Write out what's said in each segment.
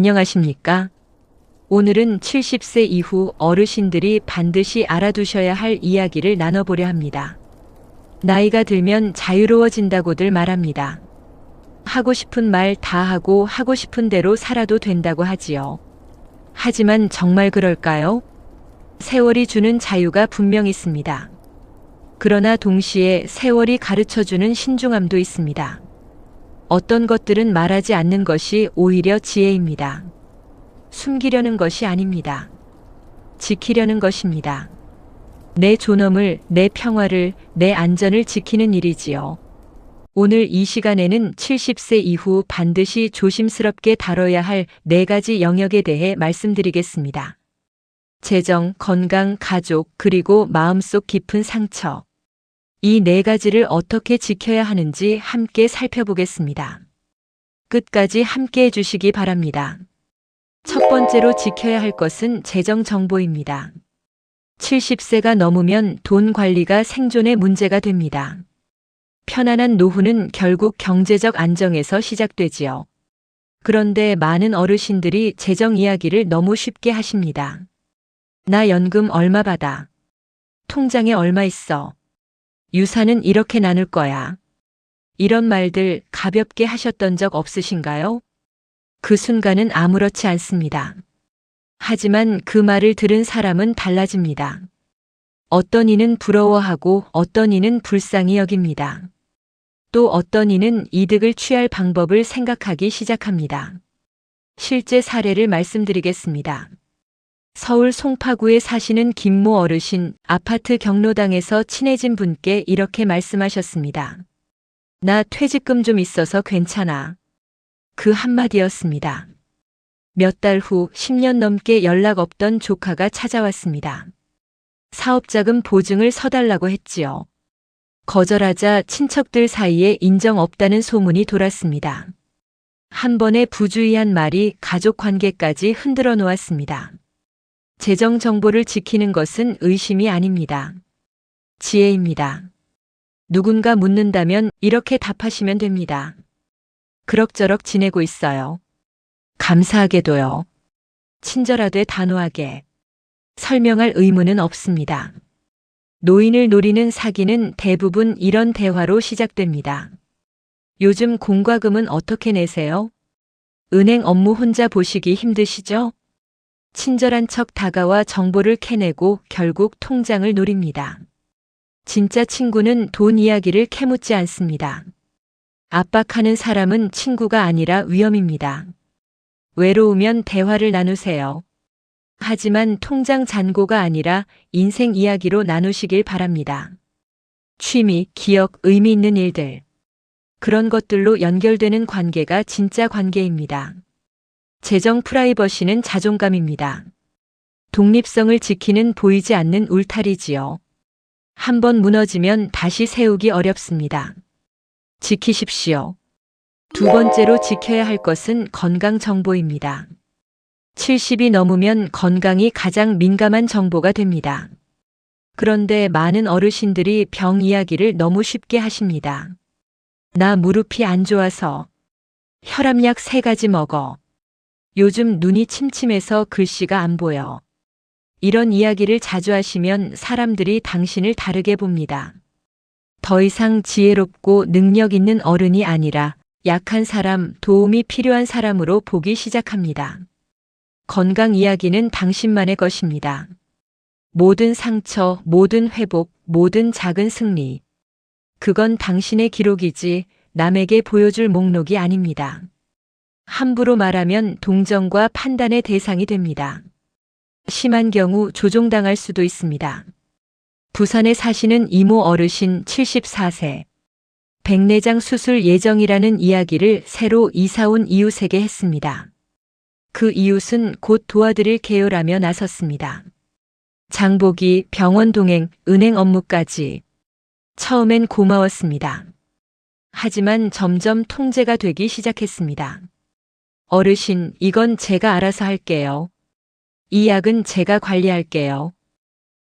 안녕하십니까? 오늘은 70세 이후 어르신들이 반드시 알아두셔야 할 이야기를 나눠보려 합니다. 나이가 들면 자유로워진다고들 말합니다. 하고 싶은 말 다 하고 하고 싶은 대로 살아도 된다고 하지요. 하지만 정말 그럴까요? 세월이 주는 자유가 분명 있습니다. 그러나 동시에 세월이 가르쳐주는 신중함도 있습니다. 어떤 것들은 말하지 않는 것이 오히려 지혜입니다. 숨기려는 것이 아닙니다. 지키려는 것입니다. 내 존엄을, 내 평화를, 내 안전을 지키는 일이지요. 오늘 이 시간에는 70세 이후 반드시 조심스럽게 다뤄야 할 4가지 영역에 대해 말씀드리겠습니다. 재정, 건강, 가족, 그리고 마음속 깊은 상처. 이 4가지를 어떻게 지켜야 하는지 함께 살펴보겠습니다. 끝까지 함께 해주시기 바랍니다. 첫 번째로 지켜야 할 것은 재정 정보입니다. 70세가 넘으면 돈 관리가 생존의 문제가 됩니다. 편안한 노후는 결국 경제적 안정에서 시작되지요. 그런데 많은 어르신들이 재정 이야기를 너무 쉽게 하십니다. 나 연금 얼마 받아. 통장에 얼마 있어. 유산은 이렇게 나눌 거야. 이런 말들 가볍게 하셨던 적 없으신가요? 그 순간은 아무렇지 않습니다. 하지만 그 말을 들은 사람은 달라집니다. 어떤 이는 부러워하고 어떤 이는 불쌍히 여깁니다. 또 어떤 이는 이득을 취할 방법을 생각하기 시작합니다. 실제 사례를 말씀드리겠습니다. 서울 송파구에 사시는 김모 어르신, 아파트 경로당에서 친해진 분께 이렇게 말씀하셨습니다. 나 퇴직금 좀 있어서 괜찮아. 그 한마디였습니다. 몇 달 후 10년 넘게 연락 없던 조카가 찾아왔습니다. 사업자금 보증을 서달라고 했지요. 거절하자 친척들 사이에 인정 없다는 소문이 돌았습니다. 한 번의 부주의한 말이 가족 관계까지 흔들어 놓았습니다. 재정 정보를 지키는 것은 의심이 아닙니다. 지혜입니다. 누군가 묻는다면 이렇게 답하시면 됩니다. 그럭저럭 지내고 있어요. 감사하게도요. 친절하되 단호하게. 설명할 의무는 없습니다. 노인을 노리는 사기는 대부분 이런 대화로 시작됩니다. 요즘 공과금은 어떻게 내세요? 은행 업무 혼자 보시기 힘드시죠? 친절한 척 다가와 정보를 캐내고 결국 통장을 노립니다. 진짜 친구는 돈 이야기를 캐묻지 않습니다. 압박하는 사람은 친구가 아니라 위험입니다. 외로우면 대화를 나누세요. 하지만 통장 잔고가 아니라 인생 이야기로 나누시길 바랍니다. 취미, 기억, 의미 있는 일들. 그런 것들로 연결되는 관계가 진짜 관계입니다. 재정 프라이버시는 자존감입니다. 독립성을 지키는 보이지 않는 울타리지요. 한번 무너지면 다시 세우기 어렵습니다. 지키십시오. 두 번째로 지켜야 할 것은 건강 정보입니다. 70이 넘으면 건강이 가장 민감한 정보가 됩니다. 그런데 많은 어르신들이 병 이야기를 너무 쉽게 하십니다. 나 무릎이 안 좋아서. 혈압약 3가지 먹어. 요즘 눈이 침침해서 글씨가 안 보여. 이런 이야기를 자주 하시면 사람들이 당신을 다르게 봅니다. 더 이상 지혜롭고 능력 있는 어른이 아니라 약한 사람, 도움이 필요한 사람으로 보기 시작합니다. 건강 이야기는 당신만의 것입니다. 모든 상처, 모든 회복, 모든 작은 승리. 그건 당신의 기록이지 남에게 보여줄 목록이 아닙니다. 함부로 말하면 동정과 판단의 대상이 됩니다. 심한 경우 조종당할 수도 있습니다. 부산에 사시는 이모 어르신 74세. 백내장 수술 예정이라는 이야기를 새로 이사온 이웃에게 했습니다. 그 이웃은 곧 도와드릴 게요라며 나섰습니다. 장보기, 병원 동행, 은행 업무까지. 처음엔 고마웠습니다. 하지만 점점 통제가 되기 시작했습니다. 어르신, 이건 제가 알아서 할게요. 이 약은 제가 관리할게요.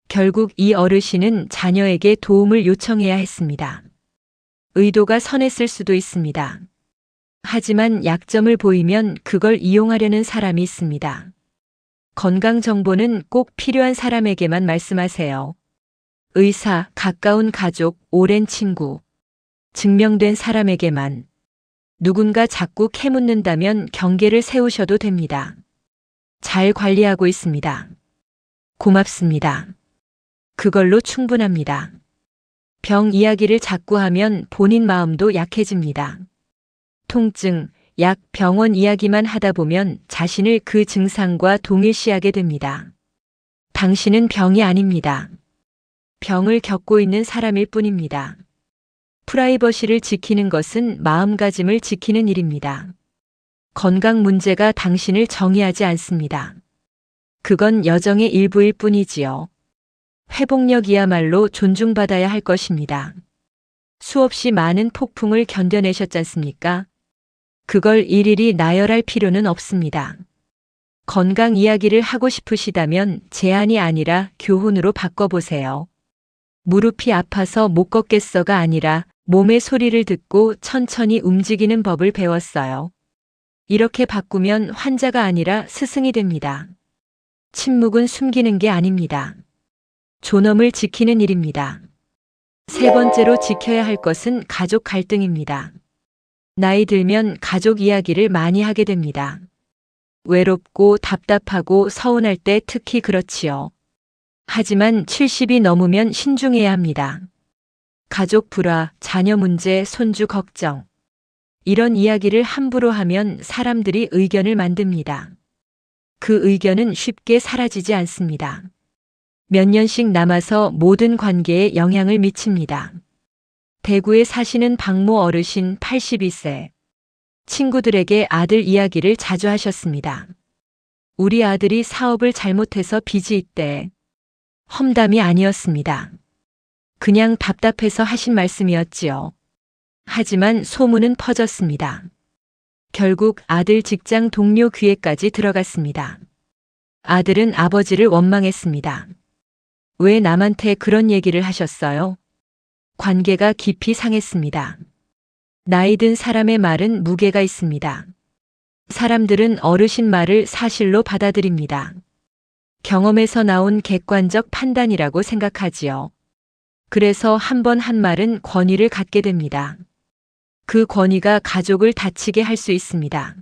결국 이 어르신은 자녀에게 도움을 요청해야 했습니다. 의도가 선했을 수도 있습니다. 하지만 약점을 보이면 그걸 이용하려는 사람이 있습니다. 건강 정보는 꼭 필요한 사람에게만 말씀하세요. 의사, 가까운 가족, 오랜 친구, 증명된 사람에게만. 누군가 자꾸 캐묻는다면 경계를 세우셔도 됩니다. 잘 관리하고 있습니다. 고맙습니다. 그걸로 충분합니다. 병 이야기를 자꾸 하면 본인 마음도 약해집니다. 통증, 약, 병원 이야기만 하다 보면 자신을 그 증상과 동일시하게 됩니다. 당신은 병이 아닙니다. 병을 겪고 있는 사람일 뿐입니다. 프라이버시를 지키는 것은 마음가짐을 지키는 일입니다. 건강 문제가 당신을 정의하지 않습니다. 그건 여정의 일부일 뿐이지요. 회복력이야말로 존중받아야 할 것입니다. 수없이 많은 폭풍을 견뎌내셨지 않습니까? 그걸 일일이 나열할 필요는 없습니다. 건강 이야기를 하고 싶으시다면 제안이 아니라 교훈으로 바꿔보세요. 무릎이 아파서 못 걷겠어가 아니라 몸의 소리를 듣고 천천히 움직이는 법을 배웠어요. 이렇게 바꾸면 환자가 아니라 스승이 됩니다. 침묵은 숨기는 게 아닙니다. 존엄을 지키는 일입니다. 세 번째로 지켜야 할 것은 가족 갈등입니다. 나이 들면 가족 이야기를 많이 하게 됩니다. 외롭고 답답하고 서운할 때 특히 그렇지요. 하지만 70이 넘으면 신중해야 합니다. 가족 불화, 자녀 문제, 손주 걱정. 이런 이야기를 함부로 하면 사람들이 의견을 만듭니다. 그 의견은 쉽게 사라지지 않습니다. 몇 년씩 남아서 모든 관계에 영향을 미칩니다. 대구에 사시는 박모 어르신 82세. 친구들에게 아들 이야기를 자주 하셨습니다. 우리 아들이 사업을 잘못해서 빚이 있대. 험담이 아니었습니다. 그냥 답답해서 하신 말씀이었지요. 하지만 소문은 퍼졌습니다. 결국 아들 직장 동료 귀에까지 들어갔습니다. 아들은 아버지를 원망했습니다. 왜 남한테 그런 얘기를 하셨어요? 관계가 깊이 상했습니다. 나이 든 사람의 말은 무게가 있습니다. 사람들은 어르신 말을 사실로 받아들입니다. 경험에서 나온 객관적 판단이라고 생각하지요. 그래서 한 번 한 말은 권위를 갖게 됩니다. 그 권위가 가족을 다치게 할 수 있습니다.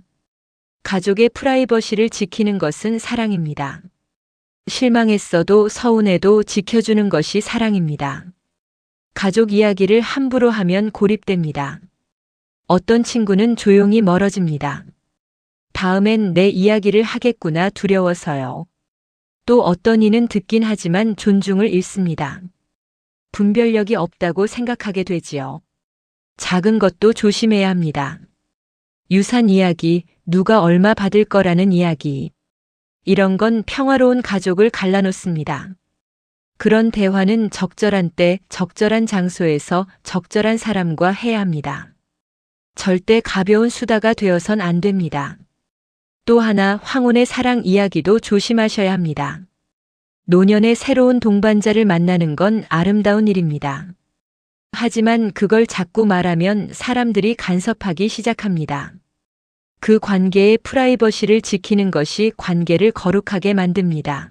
가족의 프라이버시를 지키는 것은 사랑입니다. 실망했어도 서운해도 지켜주는 것이 사랑입니다. 가족 이야기를 함부로 하면 고립됩니다. 어떤 친구는 조용히 멀어집니다. 다음엔 내 이야기를 하겠구나 두려워서요. 또 어떤 이는 듣긴 하지만 존중을 잃습니다. 분별력이 없다고 생각하게 되지요. 작은 것도 조심해야 합니다. 유산 이야기, 누가 얼마 받을 거라는 이야기. 이런 건 평화로운 가족을 갈라놓습니다. 그런 대화는 적절한 때, 적절한 장소에서 적절한 사람과 해야 합니다. 절대 가벼운 수다가 되어선 안 됩니다. 또 하나 황혼의 사랑 이야기도 조심하셔야 합니다. 노년의 새로운 동반자를 만나는 건 아름다운 일입니다. 하지만 그걸 자꾸 말하면 사람들이 간섭하기 시작합니다. 그 관계의 프라이버시를 지키는 것이 관계를 거룩하게 만듭니다.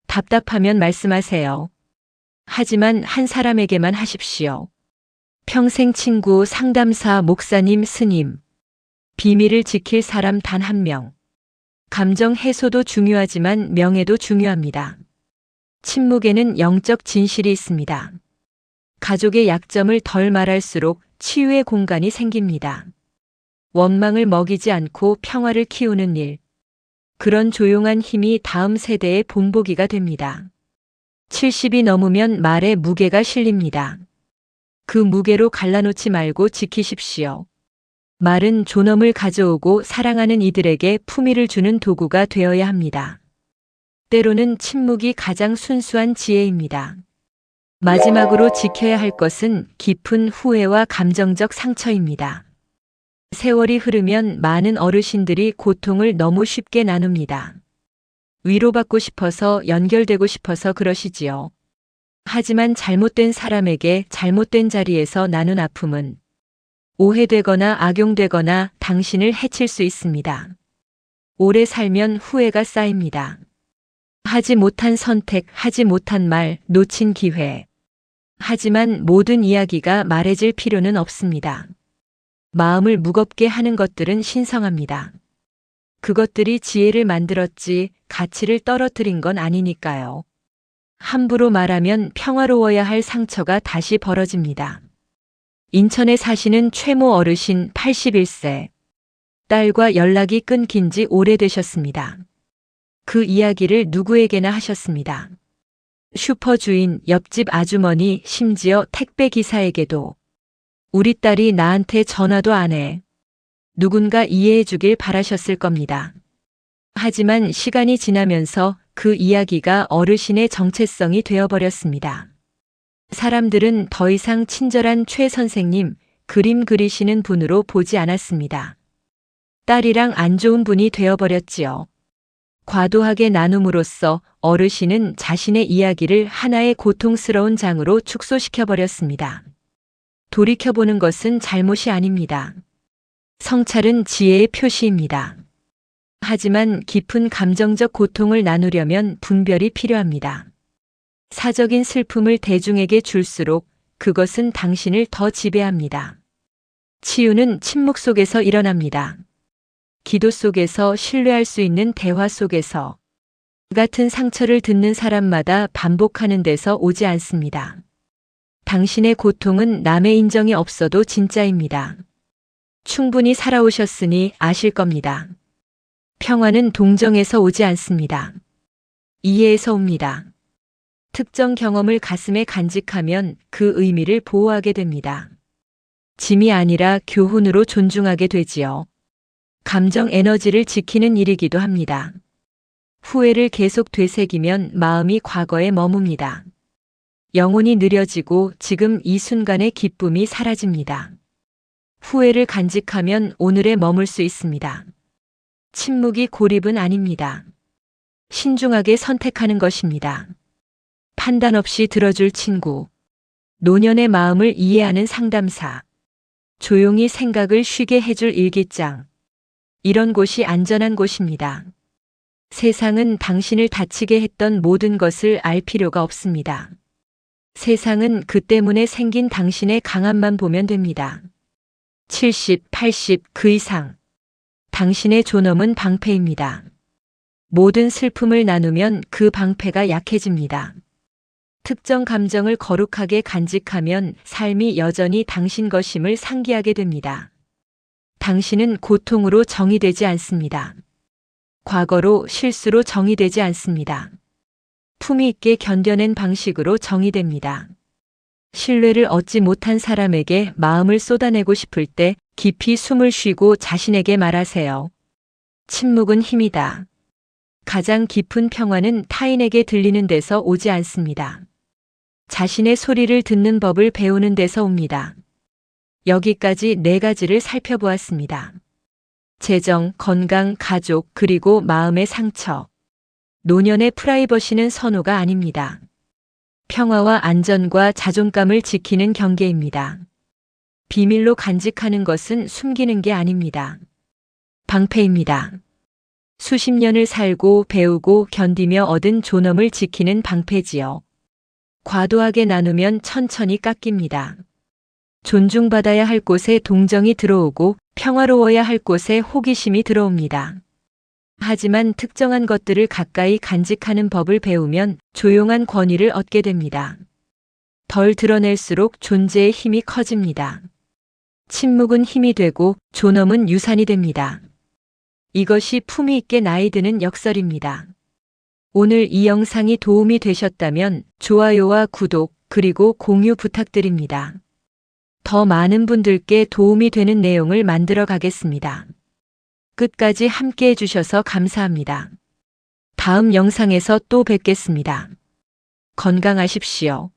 답답하면 말씀하세요. 하지만 한 사람에게만 하십시오. 평생 친구, 상담사, 목사님, 스님. 비밀을 지킬 사람 단 한 명. 감정 해소도 중요하지만 명예도 중요합니다. 침묵에는 영적 진실이 있습니다. 가족의 약점을 덜 말할수록 치유의 공간이 생깁니다. 원망을 먹이지 않고 평화를 키우는 일. 그런 조용한 힘이 다음 세대의 본보기가 됩니다. 70이 넘으면 말에 무게가 실립니다. 그 무게로 갈라놓지 말고 지키십시오. 말은 존엄을 가져오고 사랑하는 이들에게 품위를 주는 도구가 되어야 합니다. 때로는 침묵이 가장 순수한 지혜입니다. 마지막으로 지켜야 할 것은 깊은 후회와 감정적 상처입니다. 세월이 흐르면 많은 어르신들이 고통을 너무 쉽게 나눕니다. 위로받고 싶어서 연결되고 싶어서 그러시지요. 하지만 잘못된 사람에게 잘못된 자리에서 나눈 아픔은 오해되거나 악용되거나 당신을 해칠 수 있습니다. 오래 살면 후회가 쌓입니다. 하지 못한 선택, 하지 못한 말, 놓친 기회. 하지만 모든 이야기가 말해질 필요는 없습니다. 마음을 무겁게 하는 것들은 신성합니다. 그것들이 지혜를 만들었지 가치를 떨어뜨린 건 아니니까요. 함부로 말하면 평화로워야 할 상처가 다시 벌어집니다. 인천에 사시는 최모 어르신 81세. 딸과 연락이 끊긴 지 오래되셨습니다. 그 이야기를 누구에게나 하셨습니다. 슈퍼 주인, 옆집 아주머니, 심지어 택배 기사에게도. 우리 딸이 나한테 전화도 안 해. 누군가 이해해 주길 바라셨을 겁니다. 하지만 시간이 지나면서 그 이야기가 어르신의 정체성이 되어버렸습니다. 사람들은 더 이상 친절한 최 선생님, 그림 그리시는 분으로 보지 않았습니다. 딸이랑 안 좋은 분이 되어버렸지요. 과도하게 나눔으로써 어르신은 자신의 이야기를 하나의 고통스러운 장으로 축소시켜버렸습니다. 돌이켜보는 것은 잘못이 아닙니다. 성찰은 지혜의 표시입니다. 하지만 깊은 감정적 고통을 나누려면 분별이 필요합니다. 사적인 슬픔을 대중에게 줄수록 그것은 당신을 더 지배합니다. 치유는 침묵 속에서 일어납니다. 기도 속에서, 신뢰할 수 있는 대화 속에서. 같은 상처를 듣는 사람마다 반복하는 데서 오지 않습니다. 당신의 고통은 남의 인정이 없어도 진짜입니다. 충분히 살아오셨으니 아실 겁니다. 평화는 동정에서 오지 않습니다. 이해에서 옵니다. 특정 경험을 가슴에 간직하면 그 의미를 보호하게 됩니다. 짐이 아니라 교훈으로 존중하게 되지요. 감정 에너지를 지키는 일이기도 합니다. 후회를 계속 되새기면 마음이 과거에 머뭅니다. 영혼이 느려지고 지금 이 순간의 기쁨이 사라집니다. 후회를 간직하면 오늘에 머물 수 있습니다. 침묵이 고립은 아닙니다. 신중하게 선택하는 것입니다. 판단 없이 들어줄 친구, 노년의 마음을 이해하는 상담사, 조용히 생각을 쉬게 해줄 일기장. 이런 곳이 안전한 곳입니다. 세상은 당신을 다치게 했던 모든 것을 알 필요가 없습니다. 세상은 그 때문에 생긴 당신의 강함만 보면 됩니다. 70, 80, 그 이상. 당신의 존엄은 방패입니다. 모든 슬픔을 나누면 그 방패가 약해집니다. 특정 감정을 거룩하게 간직하면 삶이 여전히 당신 것임을 상기하게 됩니다. 당신은 고통으로 정의되지 않습니다. 과거로, 실수로 정의되지 않습니다. 품위 있게 견뎌낸 방식으로 정의됩니다. 신뢰를 얻지 못한 사람에게 마음을 쏟아내고 싶을 때 깊이 숨을 쉬고 자신에게 말하세요. 침묵은 힘이다. 가장 깊은 평화는 타인에게 들리는 데서 오지 않습니다. 자신의 소리를 듣는 법을 배우는 데서 옵니다. 여기까지 4가지를 살펴보았습니다. 재정, 건강, 가족, 그리고 마음의 상처. 노년의 프라이버시는 선호가 아닙니다. 평화와 안전과 자존감을 지키는 경계입니다. 비밀로 간직하는 것은 숨기는 게 아닙니다. 방패입니다. 수십 년을 살고 배우고 견디며 얻은 존엄을 지키는 방패지요. 과도하게 나누면 천천히 깎입니다. 존중받아야 할 곳에 동정이 들어오고 평화로워야 할 곳에 호기심이 들어옵니다. 하지만 특정한 것들을 가까이 간직하는 법을 배우면 조용한 권위를 얻게 됩니다. 덜 드러낼수록 존재의 힘이 커집니다. 침묵은 힘이 되고 존엄은 유산이 됩니다. 이것이 품위 있게 나이 드는 역설입니다. 오늘 이 영상이 도움이 되셨다면 좋아요와 구독 그리고 공유 부탁드립니다. 더 많은 분들께 도움이 되는 내용을 만들어 가겠습니다. 끝까지 함께 해주셔서 감사합니다. 다음 영상에서 또 뵙겠습니다. 건강하십시오.